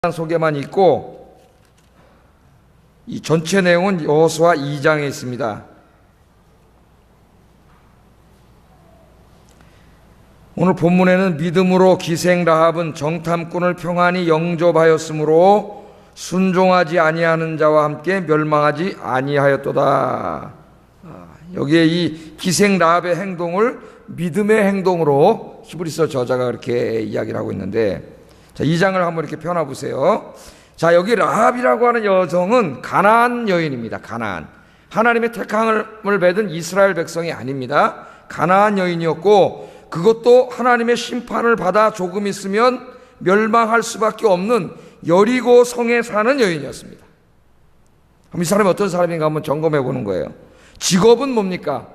속에만 있고 이 전체 내용은 여호수아 2장에 있습니다. 오늘 본문에는 믿음으로 기생 라합은 정탐꾼을 평안히 영접하였으므로 순종하지 아니하는 자와 함께 멸망하지 아니하였도다. 여기에 이 기생 라합의 행동을 믿음의 행동으로 히브리서 저자가 그렇게 이야기를 하고 있는데, 자, 2장을 한번 이렇게 펴놔 보세요. 자, 여기 라합이라고 하는 여성은 가나안 여인입니다. 가나안. 하나님의 택함을 받은 이스라엘 백성이 아닙니다. 가나안 여인이었고, 그것도 하나님의 심판을 받아 조금 있으면 멸망할 수밖에 없는 여리고 성에 사는 여인이었습니다. 그럼 이 사람이 어떤 사람인가 한번 점검해 보는 거예요. 직업은 뭡니까?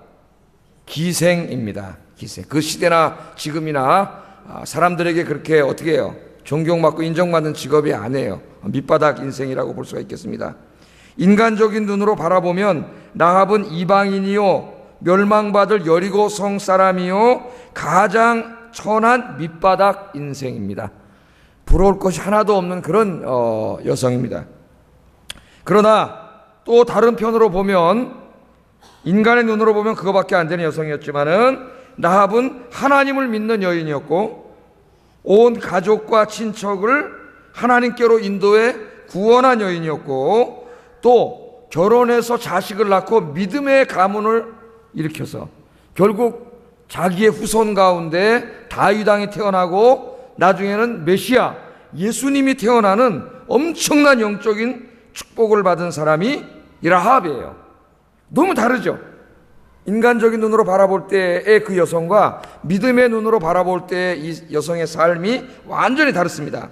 기생입니다. 기생. 그 시대나 지금이나 사람들에게 그렇게 어떻게 해요? 존경받고 인정받는 직업이 아니에요. 밑바닥 인생이라고 볼 수가 있겠습니다. 인간적인 눈으로 바라보면 라합은 이방인이요 멸망받을 여리고 성 사람이요 가장 천한 밑바닥 인생입니다. 부러울 것이 하나도 없는 그런 여성입니다. 그러나 또 다른 편으로 보면, 인간의 눈으로 보면 그거밖에 안 되는 여성이었지만은 라합은 하나님을 믿는 여인이었고, 온 가족과 친척을 하나님께로 인도해 구원한 여인이었고, 또 결혼해서 자식을 낳고 믿음의 가문을 일으켜서 결국 자기의 후손 가운데 다윗 왕이 태어나고 나중에는 메시아 예수님이 태어나는 엄청난 영적인 축복을 받은 사람이 이 라합이에요. 너무 다르죠? 인간적인 눈으로 바라볼 때의 그 여성과 믿음의 눈으로 바라볼 때의 이 여성의 삶이 완전히 다릅니다.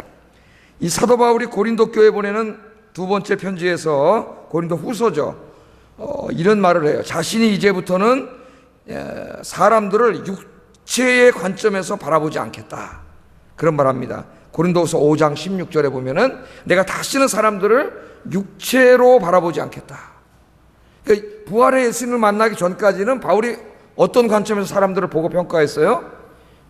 이 사도 바울이 고린도 교회 보내는 두 번째 편지에서, 고린도 후서죠, 이런 말을 해요. 자신이 이제부터는 사람들을 육체의 관점에서 바라보지 않겠다, 그런 말합니다. 고린도후서 5장 16절에 보면은 내가 다시는 사람들을 육체로 바라보지 않겠다. 그러니까 부활의 예수님을 만나기 전까지는 바울이 어떤 관점에서 사람들을 보고 평가했어요?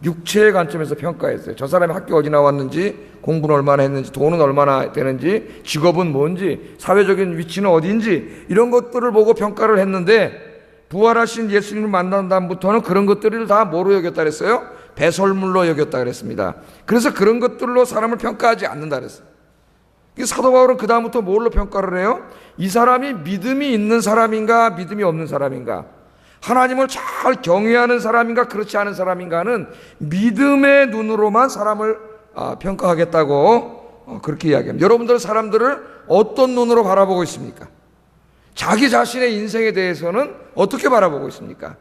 육체의 관점에서 평가했어요. 저 사람이 학교 어디 나왔는지, 공부는 얼마나 했는지, 돈은 얼마나 되는지, 직업은 뭔지, 사회적인 위치는 어디인지, 이런 것들을 보고 평가를 했는데, 부활하신 예수님을 만난 다음부터는 그런 것들을 다 뭐로 여겼다 그랬어요? 배설물로 여겼다 그랬습니다. 그래서 그런 것들로 사람을 평가하지 않는다 그랬어요. 사도 바울은 그 다음부터 뭘로 평가를 해요? 이 사람이 믿음이 있는 사람인가, 믿음이 없는 사람인가, 하나님을 잘 경외하는 사람인가, 그렇지 않은 사람인가는 믿음의 눈으로만 사람을 평가하겠다고 그렇게 이야기합니다. 여러분들 사람들을 어떤 눈으로 바라보고 있습니까? 자기 자신의 인생에 대해서는 어떻게 바라보고 있습니까?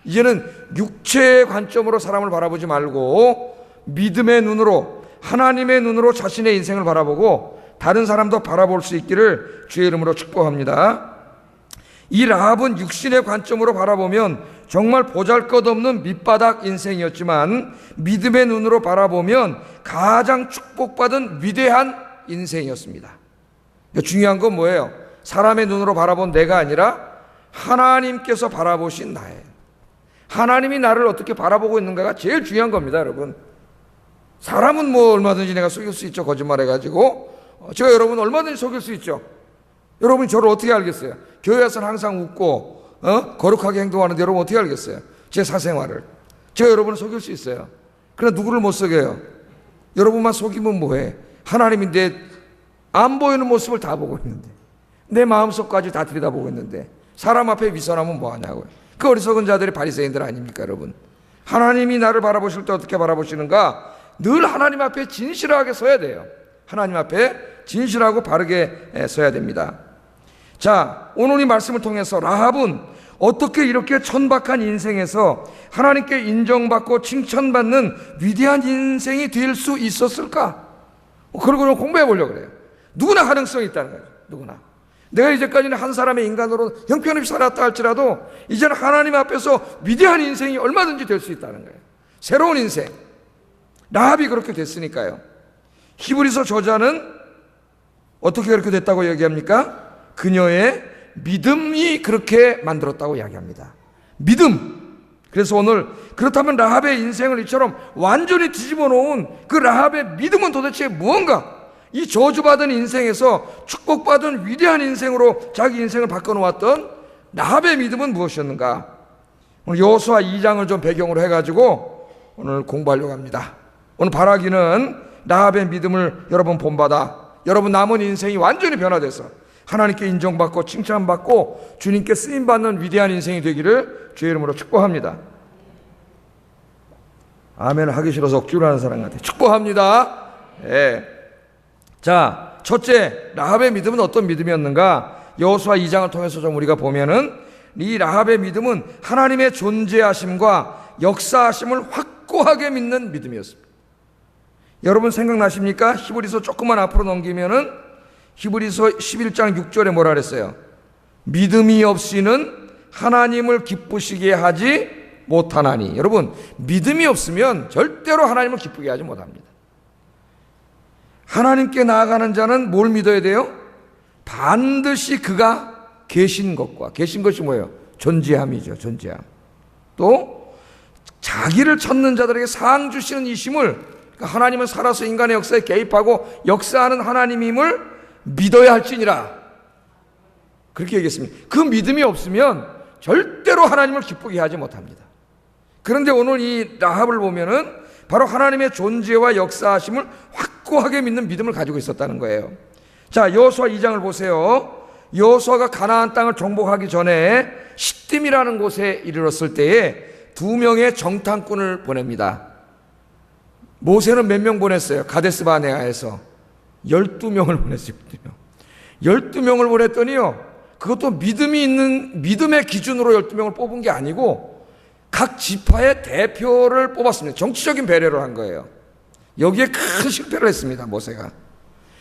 이제는 육체의 관점으로 사람을 바라보지 말고 믿음의 눈으로, 하나님의 눈으로 자신의 인생을 바라보고 다른 사람도 바라볼 수 있기를 주의 이름으로 축복합니다. 이 라합은 육신의 관점으로 바라보면 정말 보잘것없는 밑바닥 인생이었지만, 믿음의 눈으로 바라보면 가장 축복받은 위대한 인생이었습니다. 중요한 건 뭐예요? 사람의 눈으로 바라본 내가 아니라 하나님께서 바라보신 나예요. 하나님이 나를 어떻게 바라보고 있는가가 제일 중요한 겁니다, 여러분. 사람은 뭐 얼마든지 내가 속일 수 있죠. 거짓말해가지고. 제가 여러분 얼마든지 속일 수 있죠. 여러분이 저를 어떻게 알겠어요? 교회 와서는 항상 웃고 거룩하게 행동하는데 여러분 어떻게 알겠어요? 제 사생활을. 제가 여러분을 속일 수 있어요. 그러나 누구를 못 속여요? 여러분만 속이면 뭐해? 하나님이 내 안 보이는 모습을 다 보고 있는데, 내 마음속까지 다 들여다보고 있는데 사람 앞에 위선하면 뭐하냐고요. 그 어리석은 자들이 바리새인들 아닙니까, 여러분? 하나님이 나를 바라보실 때 어떻게 바라보시는가? 늘 하나님 앞에 진실하게 서야 돼요. 하나님 앞에 진실하고 바르게 서야 됩니다. 자, 오늘 이 말씀을 통해서 라합은 어떻게 이렇게 천박한 인생에서 하나님께 인정받고 칭찬받는 위대한 인생이 될 수 있었을까? 그러고 공부해 보려고 그래요. 누구나 가능성이 있다는 거죠. 누구나. 내가 이제까지는 한 사람의 인간으로 형편없이 살았다 할지라도 이제는 하나님 앞에서 위대한 인생이 얼마든지 될 수 있다는 거예요. 새로운 인생. 라합이 그렇게 됐으니까요. 히브리서 저자는 어떻게 그렇게 됐다고 얘기합니까? 그녀의 믿음이 그렇게 만들었다고 이야기합니다. 믿음. 그래서 오늘 그렇다면 라합의 인생을 이처럼 완전히 뒤집어 놓은 그 라합의 믿음은 도대체 무언가? 이 저주받은 인생에서 축복받은 위대한 인생으로 자기 인생을 바꿔놓았던 라합의 믿음은 무엇이었는가? 오늘 여호수아 2장을 좀 배경으로 해가지고 오늘 공부하려고 합니다. 오늘 바라기는 라합의 믿음을 여러분 본받아 여러분 남은 인생이 완전히 변화돼서 하나님께 인정받고 칭찬받고 주님께 쓰임받는 위대한 인생이 되기를 주의 이름으로 축복합니다. 아멘을 하기 싫어서 억지로 하는 사람 같아요. 축복합니다. 예. 자, 첫째, 라합의 믿음은 어떤 믿음이었는가? 여호수아 2장을 통해서 좀 우리가 보면은 이 라합의 믿음은 하나님의 존재하심과 역사하심을 확고하게 믿는 믿음이었습니다. 여러분 생각나십니까? 히브리서 조금만 앞으로 넘기면은 히브리서 11장 6절에 뭐라 그랬어요? 믿음이 없이는 하나님을 기쁘시게 하지 못하나니. 여러분, 믿음이 없으면 절대로 하나님을 기쁘게 하지 못합니다. 하나님께 나아가는 자는 뭘 믿어야 돼요? 반드시 그가 계신 것과, 계신 것이 뭐예요? 존재함이죠. 존재함. 또 자기를 찾는 자들에게 상 주시는 이심을, 그러니까 하나님은 살아서 인간의 역사에 개입하고 역사하는 하나님임을 믿어야 할지니라. 그렇게 얘기했습니다. 그 믿음이 없으면 절대로 하나님을 기쁘게 하지 못합니다. 그런데 오늘 이 라합을 보면은 바로 하나님의 존재와 역사하심을 확고하게 믿는 믿음을 가지고 있었다는 거예요. 자, 여호수아 2장을 보세요. 여호수아가 가나안 땅을 정복하기 전에 시딤이라는 곳에 이르렀을 때에 2명의 정탐꾼을 보냅니다. 모세는 몇 명 보냈어요? 가데스 바네아에서 12명을 보냈어요. 12명을 보냈더니요, 그것도 믿음이 있는 믿음의 기준으로 12명을 뽑은 게 아니고 각 지파의 대표를 뽑았습니다. 정치적인 배려를 한 거예요. 여기에 큰 실패를 했습니다. 모세가.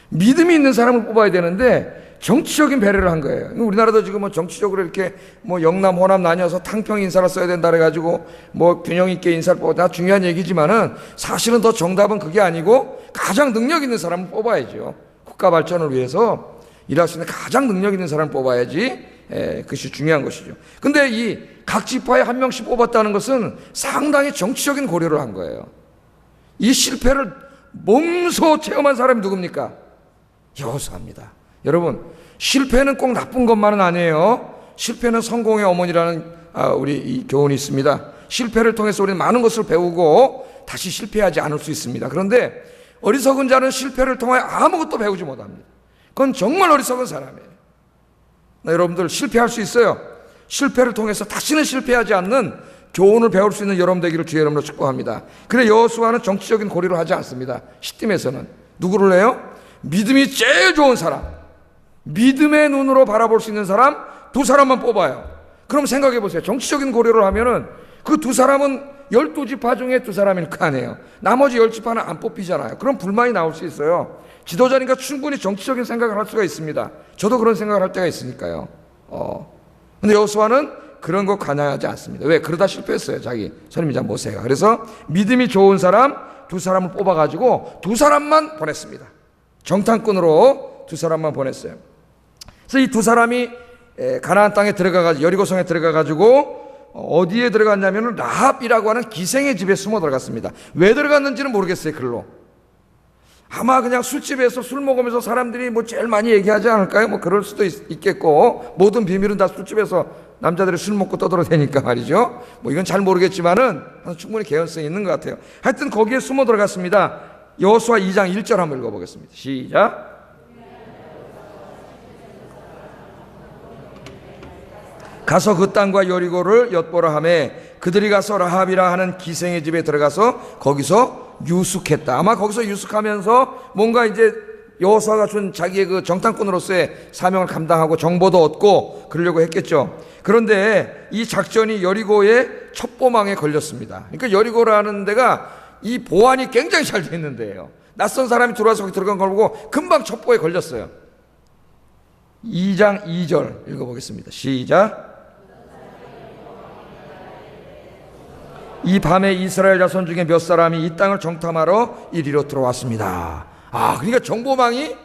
믿음이 있는 사람을 뽑아야 되는데 정치적인 배려를 한 거예요. 우리나라도 지금 뭐 정치적으로 이렇게 뭐 영남 호남 나뉘어서 탕평 인사를 써야 된다 그래가지고 뭐 균형 있게 인사를 뽑아, 다 중요한 얘기지만은 사실은 더 정답은 그게 아니고 가장 능력 있는 사람을 뽑아야죠. 국가 발전을 위해서 일할 수 있는 가장 능력 있는 사람을 뽑아야지 그것이 중요한 것이죠. 근데 이 각 지파에 한 명씩 뽑았다는 것은 상당히 정치적인 고려를 한 거예요. 이 실패를 몸소 체험한 사람이 누굽니까? 여호수아입니다. 여러분, 실패는 꼭 나쁜 것만은 아니에요. 실패는 성공의 어머니라는 우리 이 교훈이 있습니다. 실패를 통해서 우리는 많은 것을 배우고 다시 실패하지 않을 수 있습니다. 그런데 어리석은 자는 실패를 통해 아무것도 배우지 못합니다. 그건 정말 어리석은 사람이에요. 여러분들 실패할 수 있어요. 실패를 통해서 다시는 실패하지 않는 교훈을 배울 수 있는 여러분 되기를 주의 이름으로 축복합니다. 그래 여호수아는 정치적인 고려를 하지 않습니다. 시딤에서는 누구를 해요? 믿음이 제일 좋은 사람, 믿음의 눈으로 바라볼 수 있는 사람 2사람만 뽑아요. 그럼 생각해 보세요. 정치적인 고려를 하면은 그 2사람은 12지파 중에 2사람일 거 아니에요. 나머지 10지파는 안 뽑히잖아요. 그럼 불만이 나올 수 있어요. 지도자니까 충분히 정치적인 생각을 할 수가 있습니다. 저도 그런 생각을 할 때가 있으니까요. 근데 여호수아는 그런 거 관여하지 않습니다. 왜? 그러다 실패했어요. 자기 선임자 모세가. 그래서 믿음이 좋은 사람 2사람을 뽑아가지고 2사람만 보냈습니다. 정탐꾼으로 2사람만 보냈어요. 그래서 이 2사람이 가나안 땅에 들어가가지고 여리고성에 들어가가지고 어디에 들어갔냐면 라합이라고 하는 기생의 집에 숨어 들어갔습니다. 왜 들어갔는지는 모르겠어요. 글로. 아마 그냥 술집에서 술 먹으면서 사람들이 뭐 제일 많이 얘기하지 않을까요? 뭐 그럴 수도 있겠고, 모든 비밀은 다 술집에서 남자들이 술 먹고 떠들어대니까 말이죠. 뭐 이건 잘 모르겠지만은 충분히 개연성이 있는 것 같아요. 하여튼 거기에 숨어 들어갔습니다. 여호수아 2장 1절 한번 읽어보겠습니다. 시작. 가서 그 땅과 여리고를 엿보라 하며 그들이 가서 라합이라 하는 기생의 집에 들어가서 거기서 유숙했다. 아마 거기서 유숙하면서 뭔가 이제 여호수아가 준 자기의 그 정탐꾼으로서의 사명을 감당하고 정보도 얻고 그러려고 했겠죠. 그런데 이 작전이 여리고의 첩보망에 걸렸습니다. 그러니까 여리고라는 데가 이 보안이 굉장히 잘 돼 있는 데예요. 낯선 사람이 들어와서 거기 들어간 걸 보고 금방 첩보에 걸렸어요. 2장 2절 읽어보겠습니다. 시작. 이 밤에 이스라엘 자손 중에 몇 사람이 이 땅을 정탐하러 이리로 들어왔습니다. 그러니까 정보망이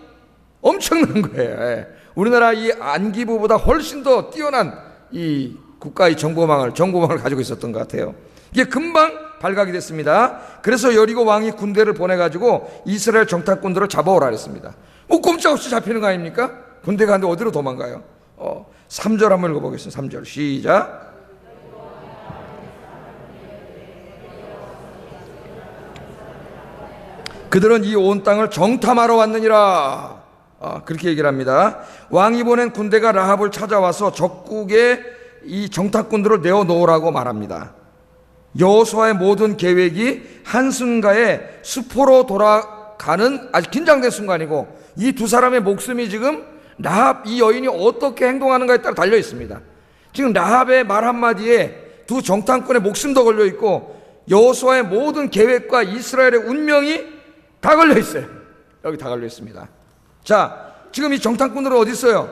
엄청난 거예요. 우리나라 이 안기부보다 훨씬 더 뛰어난 이 국가의 정보망을 가지고 있었던 것 같아요. 이게 금방 발각이 됐습니다. 그래서 여리고 왕이 군대를 보내가지고 이스라엘 정탐꾼들을 잡아오라 그랬습니다. 뭐 꼼짝없이 잡히는 거 아닙니까? 군대가 한데 어디로 도망가요? 3절 한번 읽어보겠습니다. 3절 시작. 그들은 이 온 땅을 정탐하러 왔느니라. 그렇게 얘기를 합니다. 왕이 보낸 군대가 라합을 찾아와서 적국의 이 정탐꾼들을 내어놓으라고 말합니다. 여호수아의 모든 계획이 한순간에 수포로 돌아가는 아주 긴장된 순간이고, 이 두 사람의 목숨이 지금 라합 이 여인이 어떻게 행동하는가에 따라 달려 있습니다. 지금 라합의 말 한마디에 두 정탐꾼의 목숨도 걸려 있고, 여호수아의 모든 계획과 이스라엘의 운명이 다 걸려 있어요. 여기 다 걸려 있습니다. 자, 지금 이 정탐꾼들은 어디 있어요?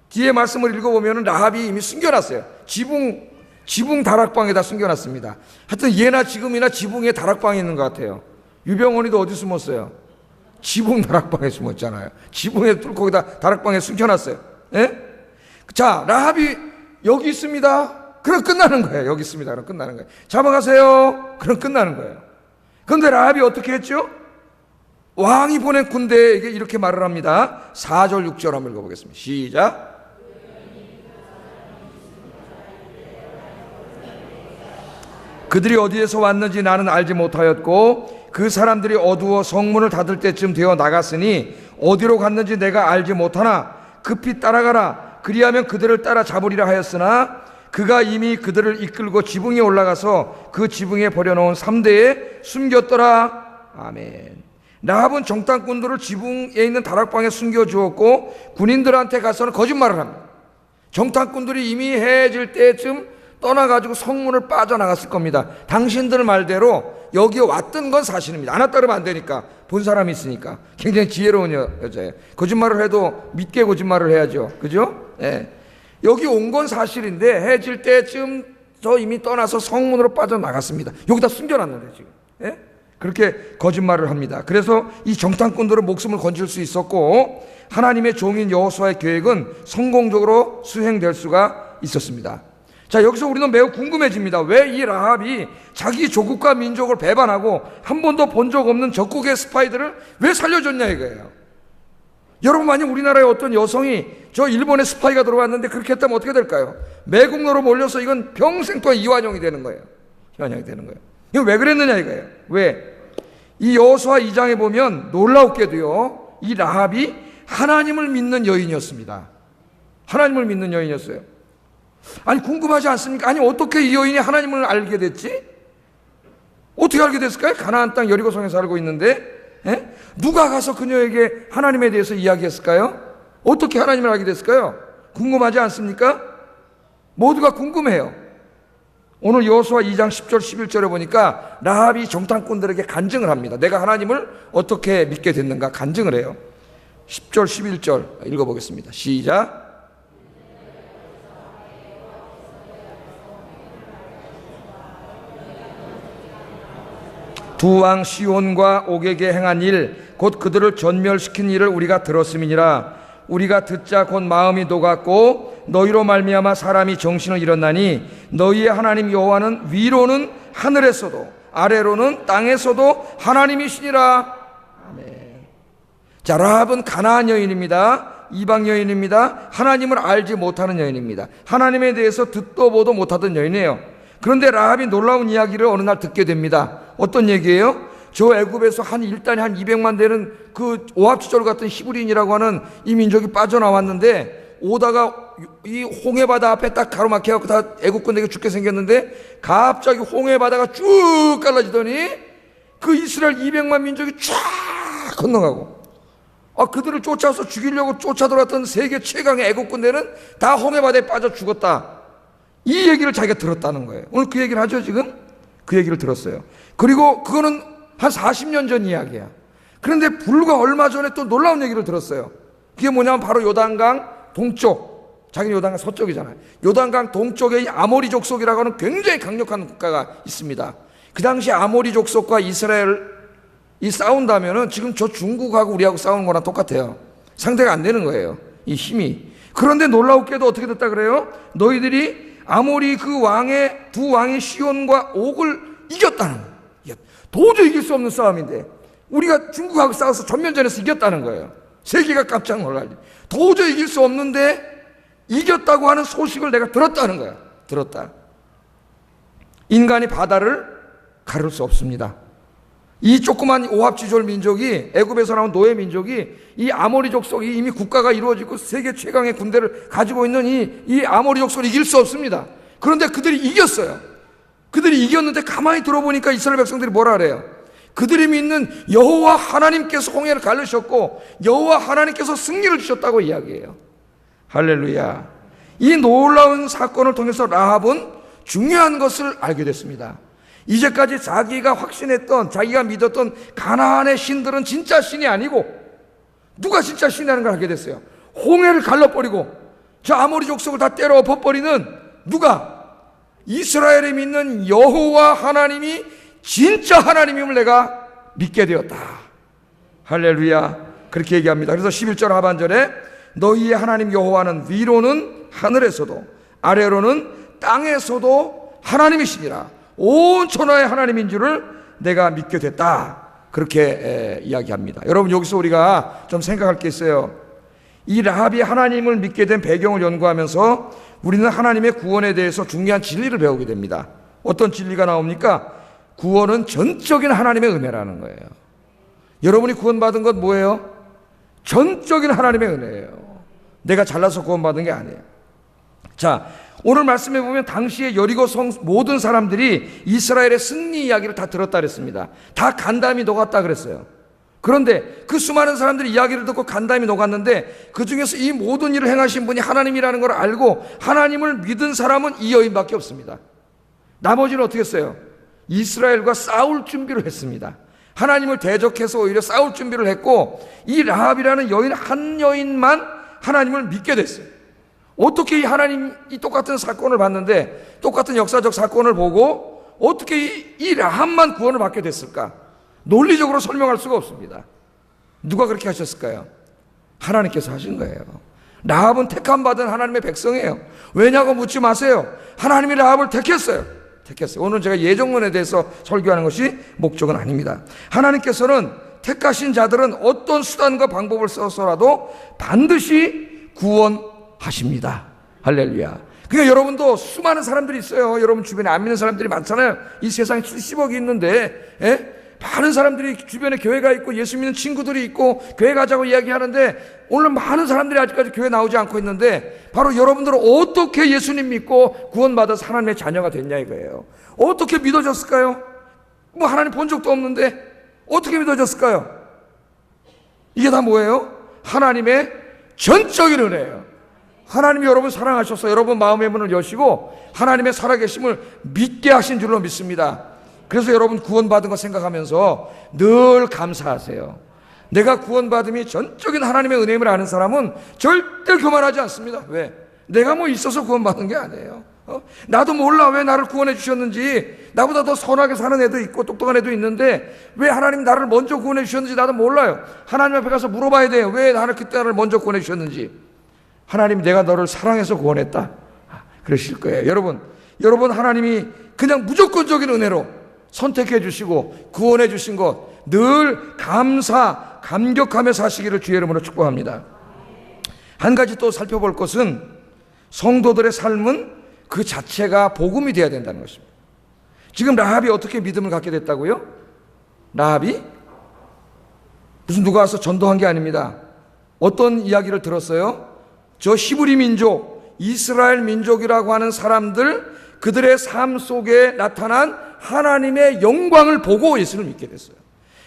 뒤에 말씀을 읽어보면 라합이 이미 숨겨놨어요. 지붕 다락방에다 숨겨놨습니다. 하여튼 예나 지금이나 지붕에 다락방이 있는 것 같아요. 유병원이도 어디 숨었어요? 지붕 다락방에 숨었잖아요. 지붕에 뚫고 거기다 다락방에 숨겨놨어요. 예? 자, 라합이 여기 있습니다. 그럼 끝나는 거예요. 여기 있습니다. 그럼 끝나는 거예요. 잡아가세요. 그럼 끝나는 거예요. 그런데 라합이 어떻게 했죠? 왕이 보낸 군대에게 이렇게 말을 합니다. 4절 6절 한번 읽어보겠습니다. 시작. 그들이 어디에서 왔는지 나는 알지 못하였고 그 사람들이 어두워 성문을 닫을 때쯤 되어 나갔으니 어디로 갔는지 내가 알지 못하나 급히 따라가라. 그리하면 그들을 따라 잡으리라 하였으나 그가 이미 그들을 이끌고 지붕에 올라가서 그 지붕에 버려놓은 3대에 숨겼더라. 아멘. 라합은 정탐꾼들을 지붕에 있는 다락방에 숨겨주었고 군인들한테 가서는 거짓말을 합니다. 정탐꾼들이 이미 해질 때쯤 떠나가지고 성문을 빠져나갔을 겁니다. 당신들 말대로 여기에 왔던 건 사실입니다. 안 왔다 그러면 안 되니까. 본 사람이 있으니까. 굉장히 지혜로운 여자예요. 거짓말을 해도 믿게 거짓말을 해야죠. 그죠? 예. 여기 온 건 사실인데 해질 때쯤 저 이미 떠나서 성문으로 빠져나갔습니다. 여기다 숨겨놨는데 지금. 예? 그렇게 거짓말을 합니다. 그래서 이 정탐꾼들은 목숨을 건질 수 있었고 하나님의 종인 여호수아의 계획은 성공적으로 수행될 수가 있었습니다. 자, 여기서 우리는 매우 궁금해집니다. 왜 이 라합이 자기 조국과 민족을 배반하고 한 번도 본 적 없는 적국의 스파이들을 왜 살려줬냐 이거예요. 여러분, 만약 우리나라의 어떤 여성이 저 일본의 스파이가 들어왔는데 그렇게 했다면 어떻게 될까요? 매국노로 몰려서 이건 평생 동안 이완용이 되는 거예요. 이완용이 되는 거예요. 이거 왜 그랬느냐 이거예요. 왜? 이 여호수아 2장에 보면 놀랍게도요, 이 라합이 하나님을 믿는 여인이었습니다. 하나님을 믿는 여인이었어요. 아니, 궁금하지 않습니까? 아니, 어떻게 이 여인이 하나님을 알게 됐지? 어떻게 알게 됐을까요? 가나안 땅 여리고성에 살고 있는데 누가 가서 그녀에게 하나님에 대해서 이야기했을까요? 어떻게 하나님을 알게 됐을까요? 궁금하지 않습니까? 모두가 궁금해요. 오늘 여호수아 2장 10절 11절에 보니까 라합이 정탐꾼들에게 간증을 합니다. 내가 하나님을 어떻게 믿게 됐는가 간증을 해요. 10절 11절 읽어보겠습니다. 시작. 두 왕 시온과 옥에게 행한 일, 곧 그들을 전멸시킨 일을 우리가 들었음이니라. 우리가 듣자 곧 마음이 녹았고 너희로 말미암아 사람이 정신을 잃었나니 너희의 하나님 여호와는 위로는 하늘에서도 아래로는 땅에서도 하나님이시니라. 아멘. 자, 라합은 가나안 여인입니다. 이방 여인입니다. 하나님을 알지 못하는 여인입니다. 하나님에 대해서 듣도 보도 못하던 여인이에요. 그런데 라합이 놀라운 이야기를 어느 날 듣게 됩니다. 어떤 얘기예요? 저 애굽에서 한 일단에 한 200만 되는 그 오합지졸 같은 히브리인이라고 하는 이 민족이 빠져나왔는데 오다가 이 홍해바다 앞에 딱 가로막혀갖고 다 애국군에게 죽게 생겼는데 갑자기 홍해바다가 쭉 갈라지더니 그 이스라엘 200만 민족이 쫙 건너가고 그들을 쫓아서 죽이려고 쫓아들어왔던 세계 최강의 애국군대는 다 홍해바다에 빠져 죽었다. 이 얘기를 자기가 들었다는 거예요. 오늘 그 얘기를 하죠 지금? 그 얘기를 들었어요. 그리고 그거는 한 40년 전 이야기야. 그런데 불과 얼마 전에 또 놀라운 얘기를 들었어요. 그게 뭐냐면 바로 요단강 동쪽, 자기는 요단강 서쪽이잖아요. 요단강 동쪽에 이 아모리 족속이라고 하는 굉장히 강력한 국가가 있습니다. 그 당시 아모리 족속과 이스라엘이 싸운다면은 지금 저 중국하고 우리하고 싸우는 거랑 똑같아요. 상대가 안 되는 거예요, 이 힘이. 그런데 놀라웠게도 어떻게 됐다 그래요? 너희들이 아모리 그 두 왕의 시온과 옥을 이겼다는 거예요. 도저히 이길 수 없는 싸움인데 우리가 중국하고 싸워서 전면전에서 이겼다는 거예요. 세계가 깜짝 놀랄 일. 도저히 이길 수 없는데 이겼다고 하는 소식을 내가 들었다는 거야. 들었다. 인간이 바다를 가를 수 없습니다. 이 조그만 오합지졸 민족이, 애굽에서 나온 노예 민족이, 이 아모리 족속이 이미 국가가 이루어지고 세계 최강의 군대를 가지고 있는 이 아모리 족속을 이길 수 없습니다. 그런데 그들이 이겼어요. 그들이 이겼는데 가만히 들어보니까 이스라엘 백성들이 뭐라 그래요? 그들이 믿는 여호와 하나님께서 홍해를 가르셨고 여호와 하나님께서 승리를 주셨다고 이야기해요. 할렐루야. 이 놀라운 사건을 통해서 라합은 중요한 것을 알게 됐습니다. 이제까지 자기가 확신했던, 자기가 믿었던 가나안의 신들은 진짜 신이 아니고 누가 진짜 신이라는 걸 알게 됐어요. 홍해를 갈라버리고 저 아모리 족속을 다 때려 엎어버리는 누가? 이스라엘이 믿는 여호와 하나님이 진짜 하나님임을 내가 믿게 되었다. 할렐루야. 그렇게 얘기합니다. 그래서 11절 하반절에 너희의 하나님 여호와는 위로는 하늘에서도 아래로는 땅에서도 하나님이시니라. 온 천하의 하나님인 줄을 내가 믿게 됐다. 그렇게 이야기합니다. 여러분, 여기서 우리가 좀 생각할 게 있어요. 이 라합이 하나님을 믿게 된 배경을 연구하면서 우리는 하나님의 구원에 대해서 중요한 진리를 배우게 됩니다. 어떤 진리가 나옵니까? 구원은 전적인 하나님의 은혜라는 거예요. 여러분이 구원받은 건 뭐예요? 전적인 하나님의 은혜예요. 내가 잘나서 구원받은 게 아니에요. 자, 오늘 말씀해 보면 당시에 여리고 성 모든 사람들이 이스라엘의 승리 이야기를 다 들었다 그랬습니다. 다 간담이 녹았다 그랬어요. 그런데 그 수많은 사람들이 이야기를 듣고 간담이 녹았는데 그 중에서 이 모든 일을 행하신 분이 하나님이라는 걸 알고 하나님을 믿은 사람은 이 여인밖에 없습니다. 나머지는 어떻게 했어요? 이스라엘과 싸울 준비를 했습니다. 하나님을 대적해서 오히려 싸울 준비를 했고 이 라합이라는 여인 한 여인만 하나님을 믿게 됐어요. 어떻게 이 똑같은 사건을 봤는데 똑같은 역사적 사건을 보고 어떻게 이 라합만 구원을 받게 됐을까? 논리적으로 설명할 수가 없습니다. 누가 그렇게 하셨을까요? 하나님께서 하신 거예요. 라합은 택함받은 하나님의 백성이에요. 왜냐고 묻지 마세요. 하나님이 라합을 택했어요. 오늘 제가 예정론에 대해서 설교하는 것이 목적은 아닙니다. 하나님께서는 택하신 자들은 어떤 수단과 방법을 써서라도 반드시 구원하십니다. 할렐루야. 그러니까 여러분도 수많은 사람들이 있어요. 여러분 주변에 안 믿는 사람들이 많잖아요. 이 세상에 70억이 있는데 많은 사람들이 주변에 교회가 있고 예수 믿는 친구들이 있고 교회 가자고 이야기하는데 오늘 많은 사람들이 아직까지 교회 나오지 않고 있는데 바로 여러분들은 어떻게 예수님 믿고 구원받아서 하나님의 자녀가 됐냐 이거예요. 어떻게 믿어졌을까요? 뭐 하나님 본 적도 없는데 어떻게 믿어졌을까요? 이게 다 뭐예요? 하나님의 전적인 은혜예요. 하나님이 여러분 사랑하셔서 여러분 마음의 문을 여시고 하나님의 살아계심을 믿게 하신 줄로 믿습니다. 그래서 여러분 구원받은 거 생각하면서 늘 감사하세요. 내가 구원받음이 전적인 하나님의 은혜임을 아는 사람은 절대 교만하지 않습니다. 왜? 내가 뭐 있어서 구원받은 게 아니에요. 나도 몰라 왜 나를 구원해 주셨는지. 나보다 더 선하게 사는 애도 있고 똑똑한 애도 있는데 왜 하나님 나를 먼저 구원해 주셨는지 나도 몰라요. 하나님 앞에 가서 물어봐야 돼요. 왜 나를 그때 나를 먼저 구원해 주셨는지. 하나님 내가 너를 사랑해서 구원했다. 그러실 거예요. 여러분 하나님이 그냥 무조건적인 은혜로 선택해 주시고 구원해 주신 것 늘 감격하며 사시기를 주의 이름으로 축복합니다. 한 가지 또 살펴볼 것은 성도들의 삶은 그 자체가 복음이 되어야 된다는 것입니다. 지금 라합이 어떻게 믿음을 갖게 됐다고요? 라합이 무슨 누가 와서 전도한 게 아닙니다. 어떤 이야기를 들었어요? 저 히브리 민족, 이스라엘 민족이라고 하는 사람들 그들의 삶 속에 나타난 하나님의 영광을 보고 예수를 믿게 됐어요.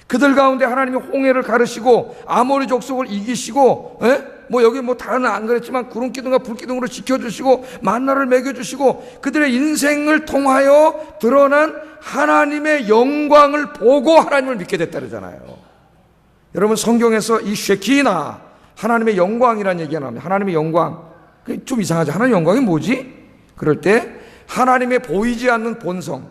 그들 가운데 하나님이 홍해를 가르시고 아모리 족속을 이기시고 뭐 여기 뭐 다른 안 그랬지만 구름 기둥과 불 기둥으로 지켜주시고 만나를 먹여주시고 그들의 인생을 통하여 드러난 하나님의 영광을 보고 하나님을 믿게 됐다 그러잖아요. 여러분 성경에서 이 쉐키나 하나님의 영광이라는 얘기가 나옵니다. 하나님의 영광 좀 이상하죠. 하나님의 영광이 뭐지? 그럴 때 하나님의 보이지 않는 본성,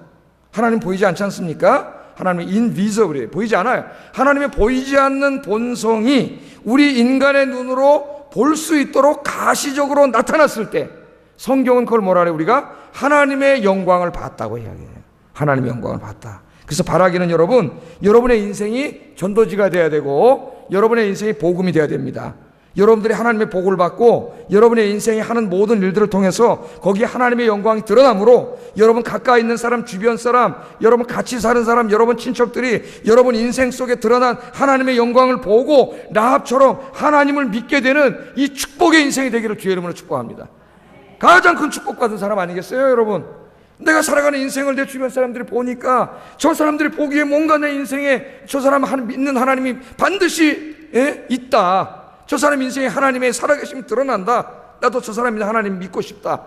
하나님 보이지 않지 않습니까? 하나님의 인비저블이에요. 보이지 않아요. 하나님의 보이지 않는 본성이 우리 인간의 눈으로 볼 수 있도록 가시적으로 나타났을 때 성경은 그걸 뭐라 그래요? 우리가 하나님의 영광을 봤다고 이야기해요. 하나님의 영광을 봤다. 그래서 바라기는 여러분, 여러분의 인생이 전도지가 돼야 되고 여러분의 인생이 복음이 돼야 됩니다. 여러분들이 하나님의 복을 받고 여러분의 인생이 하는 모든 일들을 통해서 거기에 하나님의 영광이 드러나므로 여러분 가까이 있는 사람, 주변 사람, 여러분 같이 사는 사람, 여러분 친척들이 여러분 인생 속에 드러난 하나님의 영광을 보고 라합처럼 하나님을 믿게 되는 이 축복의 인생이 되기를 주의 이름으로 축복합니다. 가장 큰 축복받은 사람 아니겠어요, 여러분? 내가 살아가는 인생을 내 주변 사람들이 보니까 저 사람들이 보기에 뭔가 내 인생에 저 사람 믿는 하나님이 반드시 있다. 저 사람 인생에 하나님의 살아계심이 드러난다. 나도 저 사람이 하나님 믿고 싶다.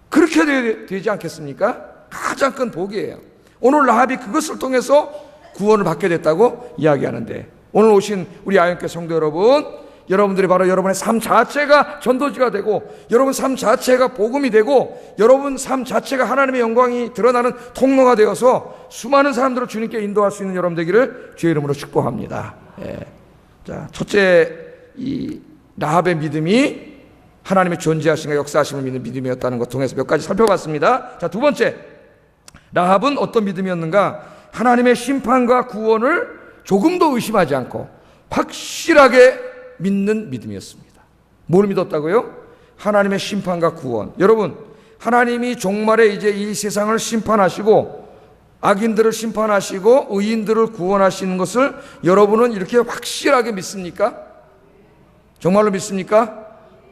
그렇게 되지 않겠습니까? 가장 큰 복이에요. 오늘 라합이 그것을 통해서 구원을 받게 됐다고 이야기하는데, 오늘 오신 우리 아영교회 성도 여러분, 여러분들이 바로 여러분의 삶 자체가 전도지가 되고 여러분 삶 자체가 복음이 되고 여러분 삶 자체가 하나님의 영광이 드러나는 통로가 되어서 수많은 사람들을 주님께 인도할 수 있는 여러분 되기를 주의 이름으로 축복합니다. 자, 첫째, 이 라합의 믿음이 하나님의 존재하심과 역사하심을 믿는 믿음이었다는 것 통해서 몇 가지 살펴봤습니다. 자, 두 번째, 라합은 어떤 믿음이었는가? 하나님의 심판과 구원을 조금도 의심하지 않고 확실하게 믿는 믿음이었습니다. 뭘 믿었다고요? 하나님의 심판과 구원. 여러분, 하나님이 종말에 이제 이 세상을 심판하시고 악인들을 심판하시고 의인들을 구원하시는 것을 여러분은 이렇게 확실하게 믿습니까? 정말로 믿습니까?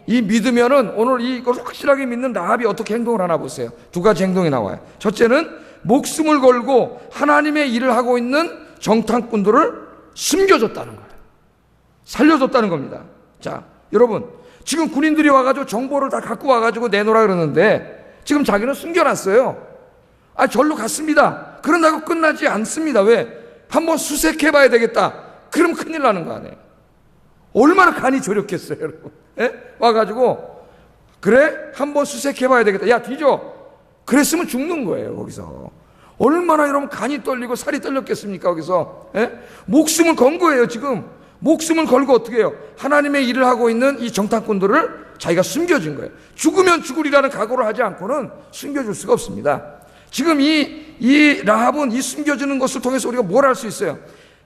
이 믿으면은 오늘 이걸 확실하게 믿는 라합이 어떻게 행동을 하나 보세요. 두 가지 행동이 나와요. 첫째는 목숨을 걸고 하나님의 일을 하고 있는 정탐꾼들을 숨겨줬다는 거예요. 살려줬다는 겁니다. 자, 여러분, 지금 군인들이 와가지고 정보를 다 갖고 와가지고 내놓으라 그러는데 지금 자기는 숨겨놨어요. 절로 갔습니다. 그런다고 끝나지 않습니다. 왜? 한번 수색해봐야 되겠다. 그럼 큰일 나는 거 아니에요. 얼마나 간이 조력했어요, 여러분. 와가지고 그래? 한번 수색해봐야 되겠다. 야, 뒤져. 그랬으면 죽는 거예요, 거기서. 얼마나 여러분 간이 떨리고 살이 떨렸겠습니까, 거기서. 목숨을 건 거예요, 지금. 목숨을 걸고 어떻게 해요? 하나님의 일을 하고 있는 이 정탐꾼들을 자기가 숨겨준 거예요. 죽으면 죽으리라는 각오를 하지 않고는 숨겨줄 수가 없습니다. 지금 이 라합은 이 숨겨주는 것을 통해서 우리가 뭘 할 수 있어요?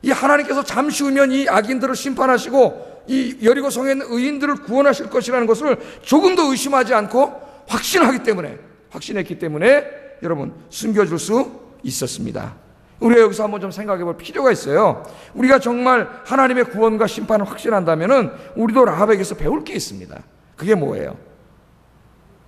이 하나님께서 잠시 후면 이 악인들을 심판하시고 이 여리고 성에 있는 의인들을 구원하실 것이라는 것을 조금도 의심하지 않고 확신했기 때문에 여러분 숨겨줄 수 있었습니다. 우리가 여기서 한번 좀 생각해 볼 필요가 있어요. 우리가 정말 하나님의 구원과 심판을 확신한다면은 우리도 라합에게서 배울 게 있습니다. 그게 뭐예요?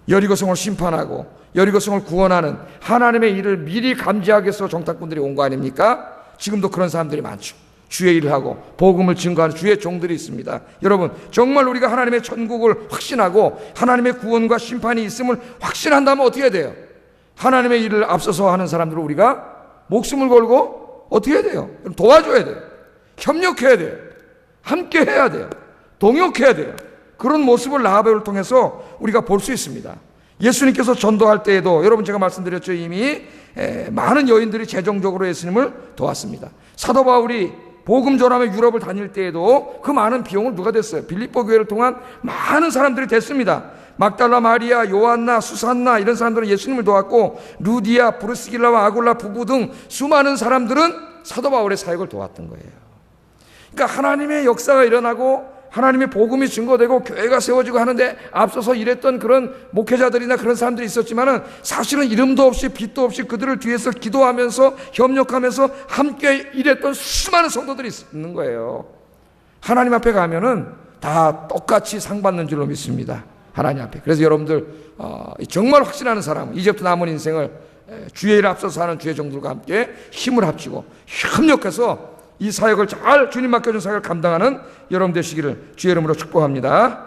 여리고성을 심판하고 여리고성을 구원하는 하나님의 일을 미리 감지하기 위해서 정탐꾼들이 온 거 아닙니까? 지금도 그런 사람들이 많죠. 주의 일을 하고 복음을 증거하는 주의 종들이 있습니다. 여러분, 정말 우리가 하나님의 천국을 확신하고 하나님의 구원과 심판이 있음을 확신한다면 어떻게 해야 돼요? 하나님의 일을 앞서서 하는 사람들을 우리가 목숨을 걸고 어떻게 해야 돼요? 도와줘야 돼요. 협력해야 돼요. 함께 해야 돼요. 동역해야 돼요. 그런 모습을 라합을 통해서 우리가 볼 수 있습니다. 예수님께서 전도할 때에도 여러분 제가 말씀드렸죠. 이미 많은 여인들이 재정적으로 예수님을 도왔습니다. 사도 바울이 복음 전하며 유럽을 다닐 때에도 그 많은 비용을 누가 댔어요? 빌립보 교회를 통한 많은 사람들이 댔습니다. 막달라 마리아, 요한나, 수산나 이런 사람들은 예수님을 도왔고 루디아, 브루스길라와 아굴라 부부 등 수많은 사람들은 사도 바울의 사역을 도왔던 거예요. 그러니까 하나님의 역사가 일어나고 하나님의 복음이 증거되고 교회가 세워지고 하는데 앞서서 일했던 그런 목회자들이나 그런 사람들이 있었지만은 사실은 이름도 없이 빛도 없이 그들을 뒤에서 기도하면서 협력하면서 함께 일했던 수많은 성도들이 있는 거예요. 하나님 앞에 가면은 다 똑같이 상 받는 줄로 믿습니다. 하나님 앞에. 그래서 여러분들 정말 확신하는 사람, 이제부터 남은 인생을 주의 일을 앞서서 하는 주의 종들과 함께 힘을 합치고 협력해서 이 사역을 잘 주님 맡겨준 사역을 감당하는 여러분 되시기를 주의 이름으로 축복합니다.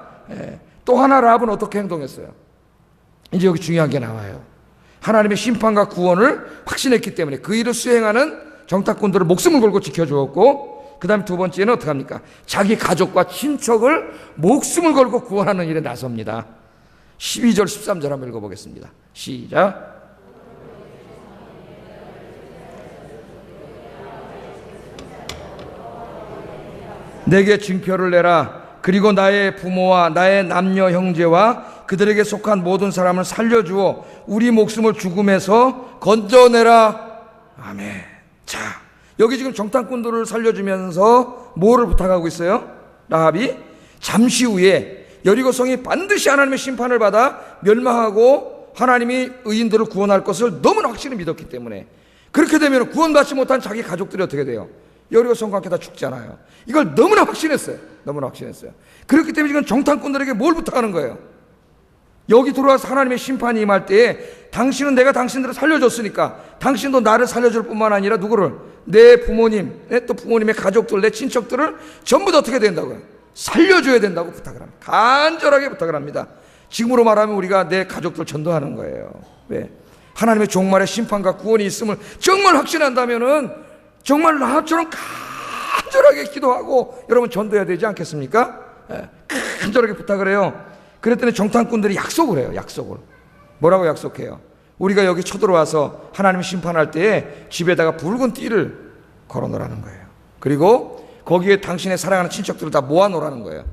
또 하나 라합은 어떻게 행동했어요? 이제 여기 중요한 게 나와요. 하나님의 심판과 구원을 확신했기 때문에 그 일을 수행하는 정탐꾼들을 목숨을 걸고 지켜주었고, 그 다음에 두 번째는 어떻게 합니까? 자기 가족과 친척을 목숨을 걸고 구원하는 일에 나섭니다. 12절 13절 한번 읽어보겠습니다. 시작. 내게 증표를 내라. 그리고 나의 부모와 나의 남녀 형제와 그들에게 속한 모든 사람을 살려주어 우리 목숨을 죽음에서 건져내라. 아멘. 자, 여기 지금 정탐꾼들을 살려주면서 뭐를 부탁하고 있어요? 라합이 잠시 후에 여리고성이 반드시 하나님의 심판을 받아 멸망하고 하나님이 의인들을 구원할 것을 너무나 확실히 믿었기 때문에, 그렇게 되면 구원받지 못한 자기 가족들이 어떻게 돼요? 여리고성과 함께 다 죽잖아요. 이걸 너무나 확신했어요. 너무나 확신했어요. 그렇기 때문에 지금 정탐꾼들에게 뭘 부탁하는 거예요? 여기 들어와서 하나님의 심판이 임할 때에 당신은 내가 당신들을 살려줬으니까 당신도 나를 살려줄 뿐만 아니라 누구를? 내 부모님, 또 부모님의 가족들, 내 친척들을 전부 다 어떻게 된다고요? 살려줘야 된다고 부탁을 합니다. 간절하게 부탁을 합니다. 지금으로 말하면 우리가 내 가족들 전도하는 거예요. 왜? 하나님의 종말의 심판과 구원이 있음을 정말 확신한다면은 정말 라합처럼 간절하게 기도하고 여러분 전도해야 되지 않겠습니까? 간절하게 부탁을 해요. 그랬더니 정탐꾼들이 약속을 해요. 약속을. 뭐라고 약속해요? 우리가 여기 쳐들어와서 하나님 심판할 때에 집에다가 붉은 띠를 걸어놓으라는 거예요. 그리고 거기에 당신의 사랑하는 친척들을 다 모아놓으라는 거예요.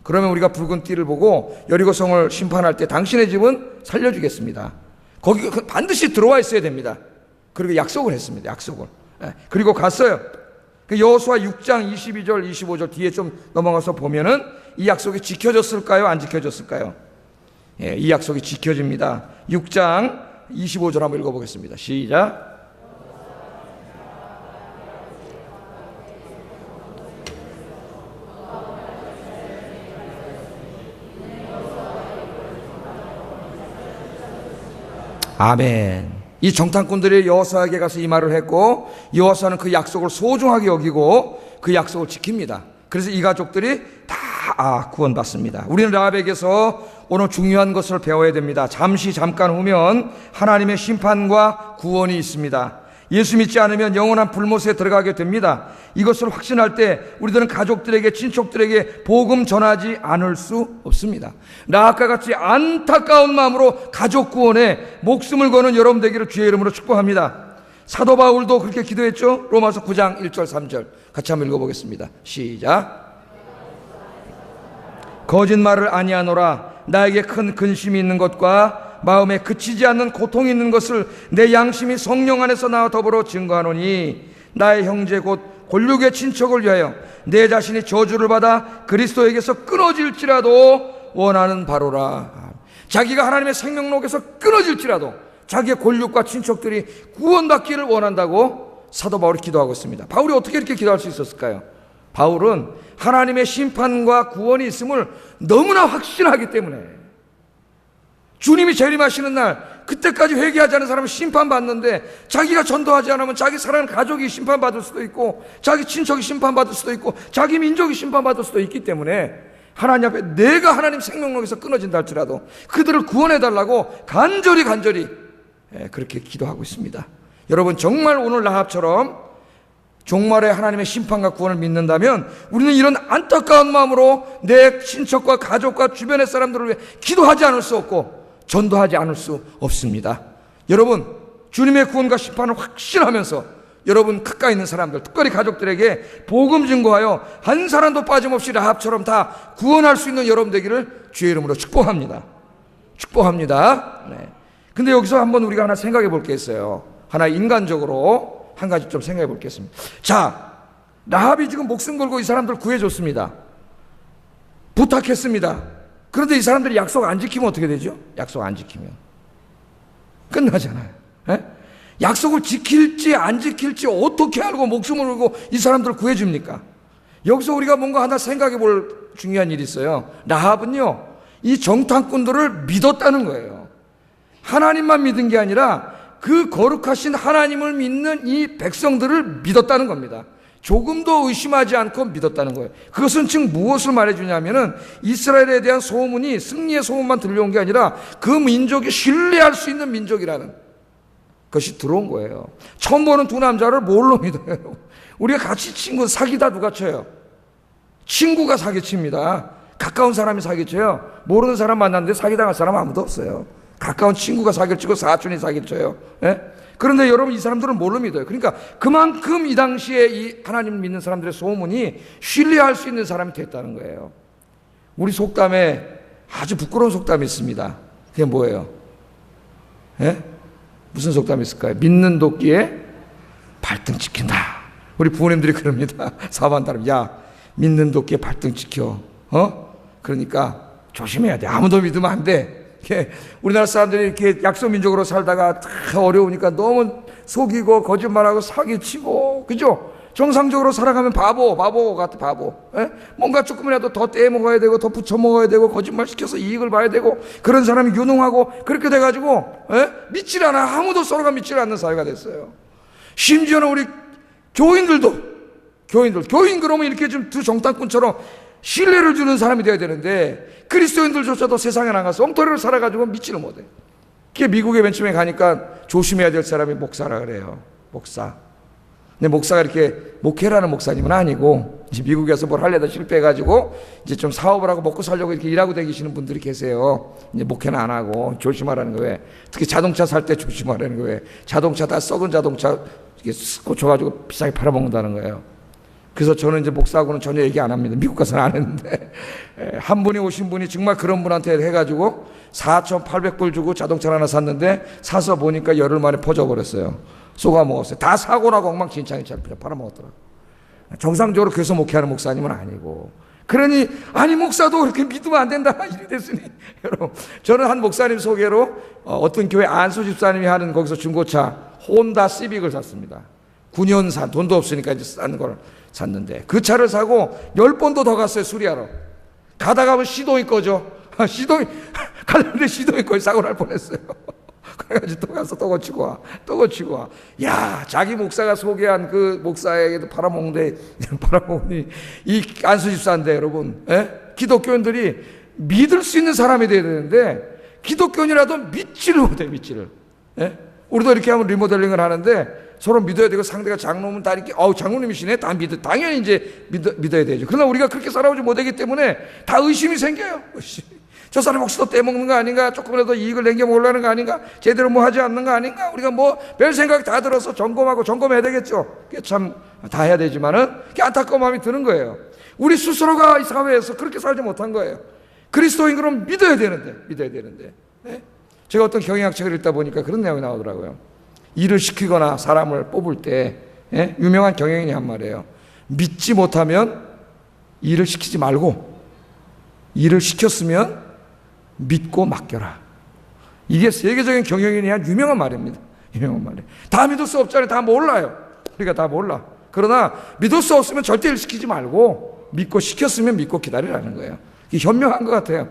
그러면 우리가 붉은 띠를 보고 여리고성을 심판할 때 당신의 집은 살려주겠습니다. 거기 반드시 들어와 있어야 됩니다. 그리고 약속을 했습니다. 약속을. 그리고 갔어요. 여호수아 6장 22절 25절 뒤에 좀 넘어가서 보면은 이 약속이 지켜졌을까요? 안 지켜졌을까요? 이 약속이 지켜집니다. 6장 25절 한번 읽어보겠습니다. 시작. 아멘. 이 정탐꾼들이 여호수아에게 가서 이 말을 했고 여호수아는 그 약속을 소중하게 여기고 그 약속을 지킵니다. 그래서 이 가족들이 다 구원받습니다. 우리는 라합에게서 오늘 중요한 것을 배워야 됩니다. 잠깐 후면 하나님의 심판과 구원이 있습니다. 예수 믿지 않으면 영원한 불못에 들어가게 됩니다. 이것을 확신할 때 우리들은 가족들에게, 친척들에게 복음 전하지 않을 수 없습니다. 라합과 같이 안타까운 마음으로 가족 구원에 목숨을 거는 여러분 되기를 주의 이름으로 축복합니다. 사도 바울도 그렇게 기도했죠. 로마서 9장 1절 3절 같이 한번 읽어보겠습니다. 시작. 거짓말을 아니하노라. 나에게 큰 근심이 있는 것과 마음에 그치지 않는 고통이 있는 것을 내 양심이 성령 안에서 나와 더불어 증거하노니 나의 형제 곧 골육의 친척을 위하여 내 자신이 저주를 받아 그리스도에게서 끊어질지라도 원하는 바로라. 자기가 하나님의 생명록에서 끊어질지라도 자기의 골육과 친척들이 구원받기를 원한다고 사도 바울이 기도하고 있습니다. 바울이 어떻게 이렇게 기도할 수 있었을까요? 바울은 하나님의 심판과 구원이 있음을 너무나 확신하기 때문에, 주님이 재림하시는 날 그때까지 회개하지 않은 사람은 심판받는데 자기가 전도하지 않으면 자기 사랑하는 가족이 심판받을 수도 있고 자기 친척이 심판받을 수도 있고 자기 민족이 심판받을 수도 있기 때문에 하나님 앞에 내가 하나님 생명록에서 끊어진다 할지라도 그들을 구원해달라고 간절히 그렇게 기도하고 있습니다. 여러분, 정말 오늘 라합처럼 종말에 하나님의 심판과 구원을 믿는다면 우리는 이런 안타까운 마음으로 내 친척과 가족과 주변의 사람들을 위해 기도하지 않을 수 없고 전도하지 않을 수 없습니다. 여러분, 주님의 구원과 심판을 확신하면서 여러분 가까이 있는 사람들, 특별히 가족들에게 복음 증거하여 한 사람도 빠짐없이 라합처럼 다 구원할 수 있는 여러분 되기를 주의 이름으로 축복합니다. 축복합니다. 네. 근데 여기서 한번 우리가 하나 생각해 볼 게 있어요. 하나 인간적으로 한 가지 좀 생각해 볼 게 있습니다. 자, 라합이 지금 목숨 걸고 이 사람들 구해줬습니다. 부탁했습니다. 그런데 이 사람들이 약속 안 지키면 어떻게 되죠? 약속 안 지키면 끝나잖아요. 에? 약속을 지킬지 안 지킬지 어떻게 알고 목숨을 걸고 이 사람들을 구해줍니까? 여기서 우리가 뭔가 하나 생각해 볼 중요한 일이 있어요. 라합은요, 이 정탐꾼들을 믿었다는 거예요. 하나님만 믿은 게 아니라 그 거룩하신 하나님을 믿는 이 백성들을 믿었다는 겁니다. 조금도 의심하지 않고 믿었다는 거예요. 그것은 즉 무엇을 말해주냐면은 이스라엘에 대한 소문이 승리의 소문만 들려온 게 아니라 그 민족이 신뢰할 수 있는 민족이라는 것이 들어온 거예요. 처음 보는 두 남자를 뭘로 믿어요? 우리가 같이 친구 사귀다 누가 쳐요? 친구가 사기칩니다. 가까운 사람이 사기쳐요. 모르는 사람 만났는데 사기당할 사람 아무도 없어요. 가까운 친구가 사기를 치고 사촌이 사기를 쳐요. 예? 그런데 여러분, 이 사람들은 뭘로 믿어요? 그러니까 그만큼 이 당시에 이 하나님을 믿는 사람들의 소문이 신뢰할 수 있는 사람이 됐다는 거예요. 우리 속담에 아주 부끄러운 속담이 있습니다. 그게 뭐예요? 예? 무슨 속담이 있을까요? 믿는 도끼에 발등 지킨다. 우리 부모님들이 그럽니다. 사업한다면 야, 믿는 도끼에 발등 지켜. 그러니까 조심해야 돼. 아무도 믿으면 안 돼. 우리나라 사람들이 이렇게 약소민족으로 살다가 다 어려우니까 너무 속이고 거짓말하고 사기치고, 그죠? 정상적으로 살아가면 바보 같아, 바보. 뭔가 조금이라도 더 떼먹어야 되고, 더 붙여먹어야 되고, 거짓말 시켜서 이익을 봐야 되고, 그런 사람이 유능하고, 그렇게 돼가지고, 믿질 않아. 아무도 서로가 믿질 않는 사회가 됐어요. 심지어는 우리 교인들도, 교인 그러면 이렇게 좀 두 정탐꾼처럼 신뢰를 주는 사람이 돼야 되는데, 그리스도인들조차도 세상에 나가서 엉터리로 살아가지고 믿지를 못해. 그게 미국에 맨 처음에 가니까 조심해야 될 사람이 목사라 그래요. 목사. 근데 목사가 이렇게 목회라는 목사님은 아니고, 이제 미국에서 뭘 하려다 실패해가지고 이제 좀 사업을 하고 먹고 살려고 이렇게 일하고 다니시는 분들이 계세요. 이제 목회는 안 하고 조심하라는 거예요. 특히 자동차 살 때 조심하라는 거예요. 자동차 다 썩은 자동차 이렇게 고쳐가지고 비싸게 팔아먹는다는 거예요. 그래서 저는 이제 목사하고는 전혀 얘기 안 합니다. 미국 가서는 안 했는데, 한 분이 오신 분이 정말 그런 분한테 해가지고 4,800불 주고 자동차를 하나 샀는데, 사서 보니까 열흘 만에 퍼져버렸어요. 쏘가 먹었어요. 다 사고나고 엉망진창이 잘 팔아먹었더라고요. 정상적으로 교회에서 목회하는 목사님은 아니고. 그러니 아니 목사도 그렇게 믿으면 안 된다 이래 됐으니, 여러분, 저는 한 목사님 소개로 어떤 교회 안수 집사님이 하는 거기서 중고차 혼다 시빅을 샀습니다. 9년산, 돈도 없으니까 이제 싼 걸 샀는데, 그 차를 사고 10번도 더 갔어요. 수리하러 가다가 뭐 시동이 꺼져. 시동이 가는데 시동이 꺼져. 사고 날 뻔했어요. 그래가지고 또 가서 또 고치고 와. 야, 자기 목사가 소개한 그 목사에게도 팔아먹니 이 안수집사인데, 여러분, 기독교인들이 믿을 수 있는 사람이 돼야 되는데, 기독교인이라도 믿지를 못해, 믿지를. 우리도 이렇게 하면 리모델링을 하는데 서로 믿어야 되고, 상대가 장로면 다 이렇게 장로님이시네, 다 당연히 이제 믿어야 되죠. 그러나 우리가 그렇게 살아오지 못하기 때문에 다 의심이 생겨요. 저 사람 혹시 또 떼먹는 거 아닌가? 조금이라도 이익을 남겨먹으려는 거 아닌가? 제대로 뭐 하지 않는 거 아닌가? 우리가 뭐 별 생각 다 들어서 점검해야 되겠죠. 그게 참 다 해야 되지만은 그게 안타까운 마음이 드는 거예요. 우리 스스로가 이 사회에서 그렇게 살지 못한 거예요. 그리스도인 그럼 믿어야 되는데. 제가 어떤 경영학책을 읽다 보니까 그런 내용이 나오더라고요. 일을 시키거나 사람을 뽑을 때, 유명한 경영인이 한 말이에요. 믿지 못하면 일을 시키지 말고, 일을 시켰으면 믿고 맡겨라. 이게 세계적인 경영인이 한 유명한 말입니다. 다 믿을 수 없잖아요. 다 몰라요. 우리가 다 몰라. 그러나 믿을 수 없으면 절대 일 시키지 말고, 믿고 시켰으면 믿고 기다리라는 거예요. 이게 현명한 것 같아요.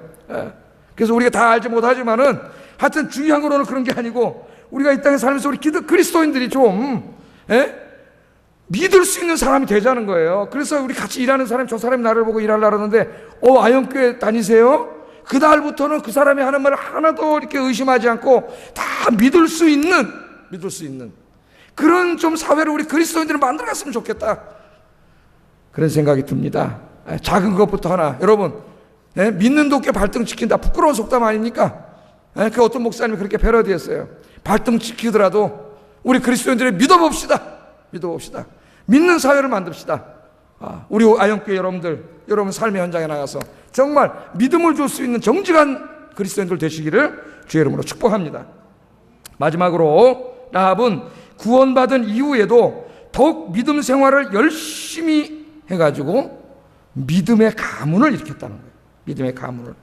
그래서 우리가 다 알지 못하지만은 하여튼 중요한 거로는 그런 게 아니고, 우리가 이 땅에 살면서 우리 그리스도인들이 좀 믿을 수 있는 사람이 되자는 거예요. 그래서 우리 같이 일하는 사람이, 저 사람이 나를 보고 일하려고 하는데 아영교회 다니세요? 그날부터는 그 사람이 하는 말을 하나도 이렇게 의심하지 않고 다 믿을 수 있는 그런 좀 사회를 우리 그리스도인들은 만들어갔으면 좋겠다, 그런 생각이 듭니다. 작은 것부터 하나. 여러분, 믿는 도끼 발등 지킨다, 부끄러운 속담 아닙니까? 그 어떤 목사님이 그렇게 패러디했어요. 발등 지키더라도 우리 그리스도인들이 믿어봅시다. 믿는 사회를 만듭시다. 우리 아영교회 여러분 삶의 현장에 나가서 정말 믿음을 줄 수 있는 정직한 그리스도인들 되시기를 주의 이름으로 축복합니다. 마지막으로 라합은 구원받은 이후에도 더욱 믿음 생활을 열심히 해가지고 믿음의 가문을 일으켰다는 거예요. 믿음의 가문을.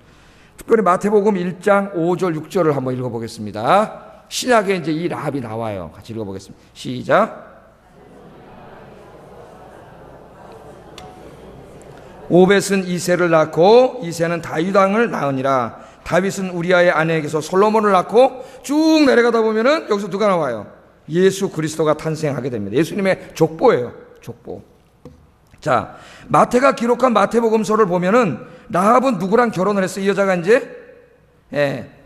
특별히 마태복음 1장 5절 6절을 한번 읽어보겠습니다. 신약에 이제 이 라합이 나와요. 같이 읽어보겠습니다. 시작. 오벳은 이새를 낳고 이새는 다윗 왕을 낳으니라. 다윗은 우리아의 아내에게서 솔로몬을 낳고 쭉 내려가다 보면은 여기서 누가 나와요? 예수 그리스도가 탄생하게 됩니다. 예수님의 족보예요. 족보. 자, 마태가 기록한 마태복음서를 보면은 라합은 누구랑 결혼을 했어요? 이 여자가 이제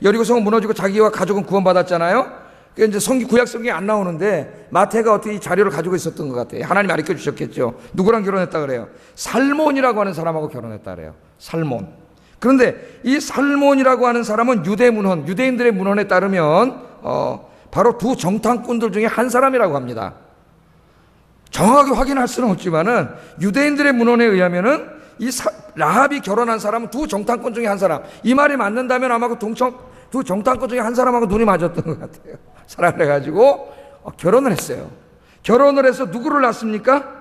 여리고성은 무너지고 자기와 가족은 구원받았잖아요. 그 이제 구약 성경에 안 나오는데 마태가 어떻게 이 자료를 가지고 있었던 것 같아요. 하나님이 가르쳐 주셨겠죠. 누구랑 결혼했다 그래요? 살몬이라고 하는 사람하고 결혼했다 그래요. 살몬. 그런데 이 살몬이라고 하는 사람은 유대인들의 문헌에 따르면 바로 두 정탐꾼들 중에 한 사람이라고 합니다. 정확하게 확인할 수는 없지만은 유대인들의 문헌에 의하면은 이 라합이 결혼한 사람은 두 정탐꾼 중에 한 사람. 이 말이 맞는다면 아마 두 정탐꾼 중에 한 사람하고 눈이 맞았던 것 같아요. 사랑을 해가지고 결혼을 했어요. 결혼을 해서 누구를 낳습니까?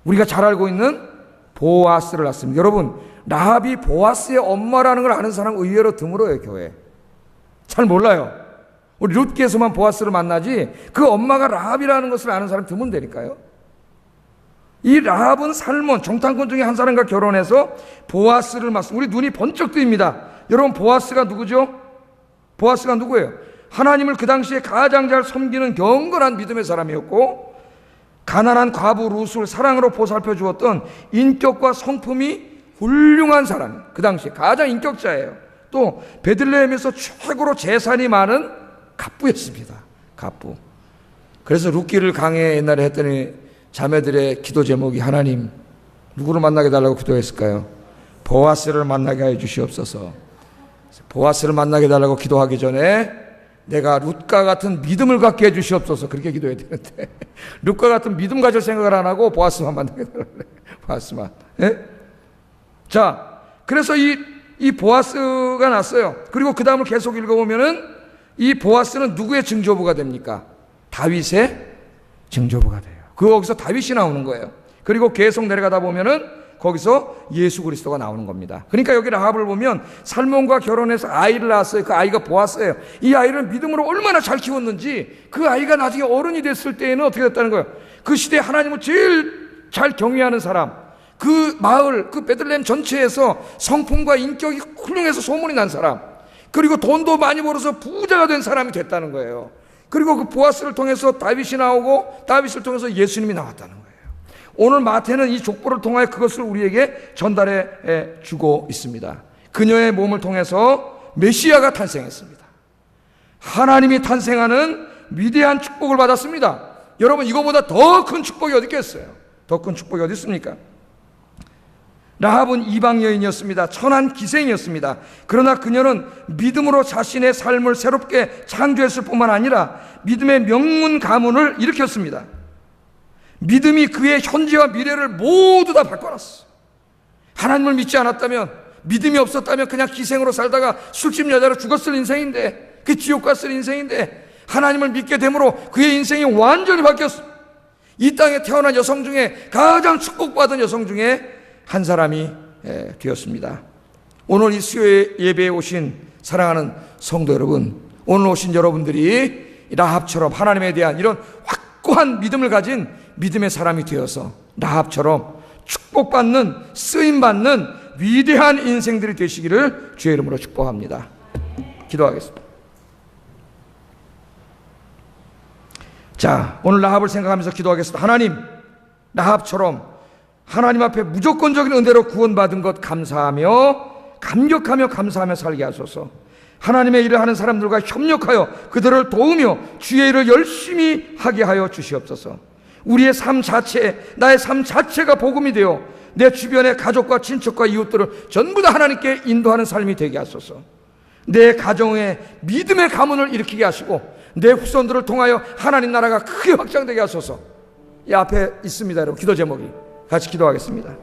우리가 잘 알고 있는 보아스를 낳습니다. 여러분, 라합이 보아스의 엄마라는 걸 아는 사람 의외로 드물어요. 교회에 잘 몰라요. 우리 룻기에서만 보아스를 만나지 그 엄마가 라합이라는 것을 아는 사람 드문다니까요. 이 라합은 살몬 정탐꾼 중에 한 사람과 결혼해서 보아스를 낳습니다. 우리 눈이 번쩍 뜨입니다. 여러분, 보아스가 누구죠? 보아스가 누구예요? 하나님을 그 당시에 가장 잘 섬기는 경건한 믿음의 사람이었고, 가난한 과부 룻을 사랑으로 보살펴 주었던 인격과 성품이 훌륭한 사람, 그 당시에 가장 인격자예요. 또 베들레헴에서 최고로 재산이 많은 갑부였습니다. 갑부. 그래서 룻기를 강해 옛날에 했더니 자매들의 기도 제목이, 하나님 누구를 만나게 달라고 기도했을까요? 보아스를 만나게 해 주시옵소서. 보아스를 만나게 달라고 기도하기 전에 내가 룻과 같은 믿음을 갖게 해 주시옵소서, 그렇게 기도해야 되는데 룻과 같은 믿음 가질 생각을 안 하고 보아스만 만나게 달라고 그래. 보아스만. 예? 자, 그래서 이 보아스가 났어요. 그리고 그 다음을 계속 읽어보면은 이 보아스는 누구의 증조부가 됩니까? 다윗의 증조부가 돼요. 거기서 다윗이 나오는 거예요. 그리고 계속 내려가다 보면은 거기서 예수 그리스도가 나오는 겁니다. 그러니까 여기 라합을 보면 살몬과 결혼해서 아이를 낳았어요. 그 아이가 보아스예요. 이 아이를 믿음으로 얼마나 잘 키웠는지 그 아이가 나중에 어른이 됐을 때에는 어떻게 됐다는 거예요? 그 시대에 하나님을 제일 잘 경외하는 사람, 그 마을, 그 베들레헴 전체에서 성품과 인격이 훌륭해서 소문이 난 사람, 그리고 돈도 많이 벌어서 부자가 된 사람이 됐다는 거예요. 그리고 그 보아스를 통해서 다윗이 나오고 다윗을 통해서 예수님이 나왔다는 거예요. 오늘 마태는 이 족보를 통하여 그것을 우리에게 전달해 주고 있습니다. 그녀의 몸을 통해서 메시아가 탄생했습니다. 하나님이 탄생하는 위대한 축복을 받았습니다. 여러분, 이거보다 더 큰 축복이 어디 있겠어요? 더 큰 축복이 어디 있습니까? 라합은 이방 여인이었습니다. 천한 기생이었습니다. 그러나 그녀는 믿음으로 자신의 삶을 새롭게 창조했을 뿐만 아니라 믿음의 명문 가문을 일으켰습니다. 믿음이 그의 현재와 미래를 모두 다 바꿔놨어. 하나님을 믿지 않았다면, 믿음이 없었다면 그냥 기생으로 살다가 술집 여자로 죽었을 인생인데, 그 지옥 갔을 인생인데, 하나님을 믿게 됨으로 그의 인생이 완전히 바뀌었어. 이 땅에 태어난 여성 중에 가장 축복받은 여성 중에 한 사람이 되었습니다. 오늘 이 수요 예배에 오신 사랑하는 성도 여러분, 오늘 오신 여러분들이 라합처럼 하나님에 대한 이런 확고한 믿음을 가진 믿음의 사람이 되어서 라합처럼 축복받는, 쓰임받는 위대한 인생들이 되시기를 주의 이름으로 축복합니다. 기도하겠습니다. 자, 오늘 라합을 생각하면서 기도하겠습니다. 하나님, 라합처럼 하나님 앞에 무조건적인 은혜로 구원받은 것 감사하며 감격하며 감사하며 살게 하소서. 하나님의 일을 하는 사람들과 협력하여 그들을 도우며 주의 일을 열심히 하게 하여 주시옵소서. 우리의 삶 자체, 나의 삶 자체가 복음이 되어 내 주변의 가족과 친척과 이웃들을 전부 다 하나님께 인도하는 삶이 되게 하소서. 내 가정에 믿음의 가문을 일으키게 하시고 내 후손들을 통하여 하나님 나라가 크게 확장되게 하소서. 이 앞에 있습니다, 여러분. 기도 제목이 같이 기도하겠습니다.